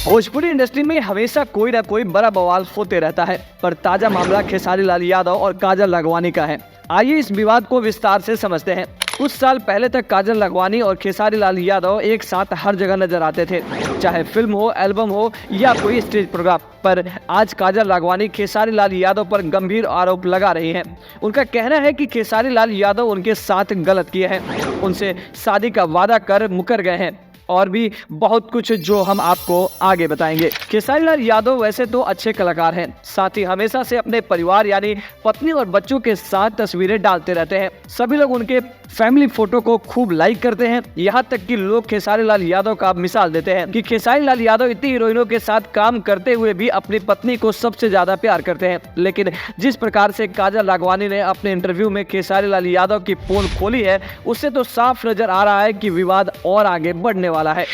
Bhojpuri industry में हमेशा कोई ना कोई बड़ा बवाल होते रहता है, पर ताजा मामला खेसारी लाल यादव और काजल लागवानी का है। आइए इस विवाद को विस्तार से समझते हैं। कुछ साल पहले तक काजल लागवानी और खेसारी लाल यादव एक साथ हर जगह नजर आते थे, चाहे फिल्म हो, एल्बम हो या कोई स्टेज प्रोग्राम। पर आज काजल लागवानी खेसारी लाल यादव पर गंभीर आरोप लगा रही हैं। उनका कहना है कि खेसारी लाल यादव उनके साथ गलत किए हैं, उनसे शादी का वादा कर मुकर गए हैं और भी बहुत कुछ जो हम आपको आगे बताएंगे। खेसारी लाल यादव वैसे तो अच्छे कलाकार हैं, साथ ही हमेशा से अपने परिवार यानी पत्नी और बच्चों के साथ तस्वीरें डालते रहते हैं। सभी लोग उनके फैमिली फोटो को खूब लाइक करते हैं। यहाँ तक कि लोग खेसारी लाल यादव का मिसाल देते हैं कि खेसारी लाल यादव इतनी हीरोइनों के साथ काम करते हुए भी अपनी पत्नी को सबसे ज्यादा प्यार करते हैं। लेकिन जिस प्रकार से काजल लागवानी ने अपने इंटरव्यू में खेसारी लाल यादव की पोल खोली है, उससे तो साफ नजर आ रहा है कि विवाद और आगे बढ़ने वाला है।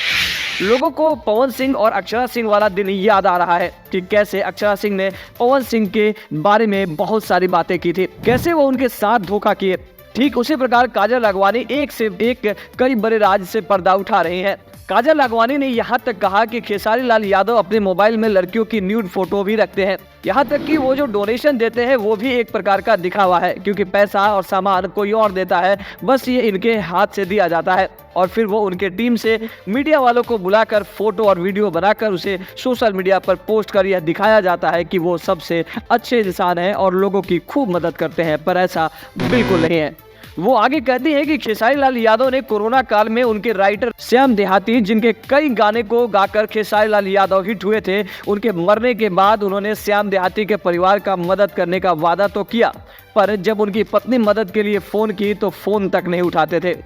लोगों को पवन सिंह और अक्षरा सिंह वाला दिन याद आ रहा है कि कैसे अक्षरा सिंह ने पवन सिंह के बारे में बहुत सारी बातें की थी, कैसे वो उनके साथ धोखा किए। ठीक उसी प्रकार काजल लागवानी एक से एक कई बड़े राज से पर्दा उठा रही हैं। काजल लागवानी ने यहाँ तक कहा कि खेसारी लाल यादव अपने मोबाइल में लड़कियों की न्यूड फोटो भी रखते हैं। यहाँ तक कि वो जो डोनेशन देते हैं वो भी एक प्रकार का दिखावा है, क्योंकि पैसा और सामान कोई और देता है, बस ये इनके हाथ से दिया जाता है और फिर वो उनके टीम से मीडिया वालों को बुलाकर फोटो और वीडियो बनाकर उसे सोशल मीडिया पर पोस्ट कर यह दिखाया जाता है कि वो सबसे अच्छे इंसान हैं और लोगों की खूब मदद करते हैं, पर ऐसा बिल्कुल नहीं है। वो आगे कहती है कि खेसारी लाल यादव ने कोरोना काल में उनके राइटर श्याम देहाती, जिनके कई गाने को गाकर खेसारी लाल यादव हिट हुए थे, उनके मरने के बाद उन्होंने श्याम देहाती के परिवार का मदद करने का वादा तो किया, पर जब उनकी पत्नी मदद के लिए फ़ोन की तो फ़ोन तक नहीं उठाते थे।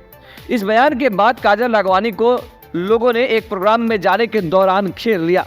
इस बयान के बाद काजल लागवानी को लोगों ने एक प्रोग्राम में जाने के दौरान घेर लिया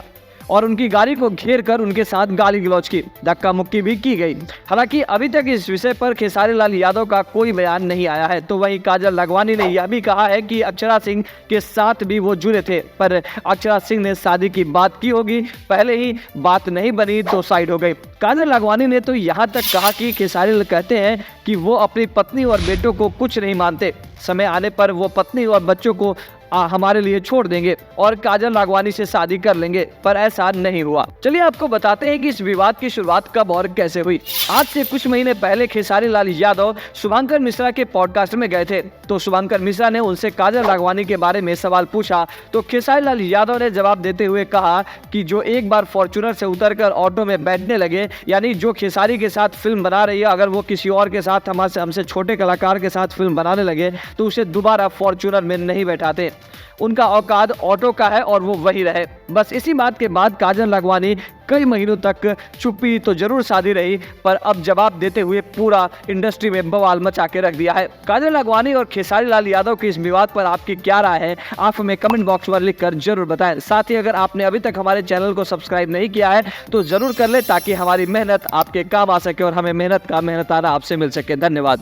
और उनकी गाड़ी को घेर कर उनके साथ गाली गलौज की, धक्का मुक्की भी की गई। हालांकि अभी तक इस विषय पर खेसारी लाल यादव का कोई बयान नहीं आया है। तो वहीं काजल लागवानी ने यह भी कहा है कि अक्षरा सिंह के साथ भी वो जुड़े थे, पर अक्षरा सिंह ने शादी की बात की होगी, पहले ही बात नहीं बनी तो साइड हो गई। काजल लागवानी ने तो यहाँ तक कहा कि खेसारी लाल कहते हैं कि वो अपनी पत्नी और बेटों को कुछ नहीं मानते, समय आने पर वो पत्नी और बच्चों को हमारे लिए छोड़ देंगे और काजल लागवानी से शादी कर लेंगे, पर ऐसा नहीं हुआ। चलिए आपको बताते हैं कि इस विवाद की शुरुआत कब और कैसे हुई। आज से कुछ महीने पहले खेसारी लाल यादव शुभंकर मिश्रा के पॉडकास्ट में गए थे, तो शुभंकर मिश्रा ने उनसे काजल लागवानी के बारे में सवाल पूछा, तो खेसारी लाल यादव ने जवाब देते हुए कहा कि जो एक बार फॉर्च्यूनर से उतरकर ऑटो में बैठने लगे, यानी जो खेसारी के साथ फिल्म बना रही है, अगर वो किसी और के साथ हमसे छोटे कलाकार के साथ फिल्म बनाने लगे तो उसे दोबारा फॉर्च्यूनर में नहीं बैठाते। उनका औकात ऑटो का है और वो वही रहे। बस इसी बात के बाद काजल लागवानी कई महीनों तक चुप्पी तो जरूर साधी रही, पर अब जवाब देते हुए पूरा इंडस्ट्री में बवाल मचा के रख दिया है। काजल लागवानी और खेसारी लाल यादव के इस विवाद पर आपकी क्या राय है, आप हमें कमेंट बॉक्स में लिखकर जरूर बताएं। साथ ही अगर आपने अभी तक हमारे चैनल को सब्सक्राइब नहीं किया है तो जरूर कर ले, ताकि हमारी मेहनत आपके काम आ सके और हमें मेहनत का मेहनताना आपसे मिल सके। धन्यवाद।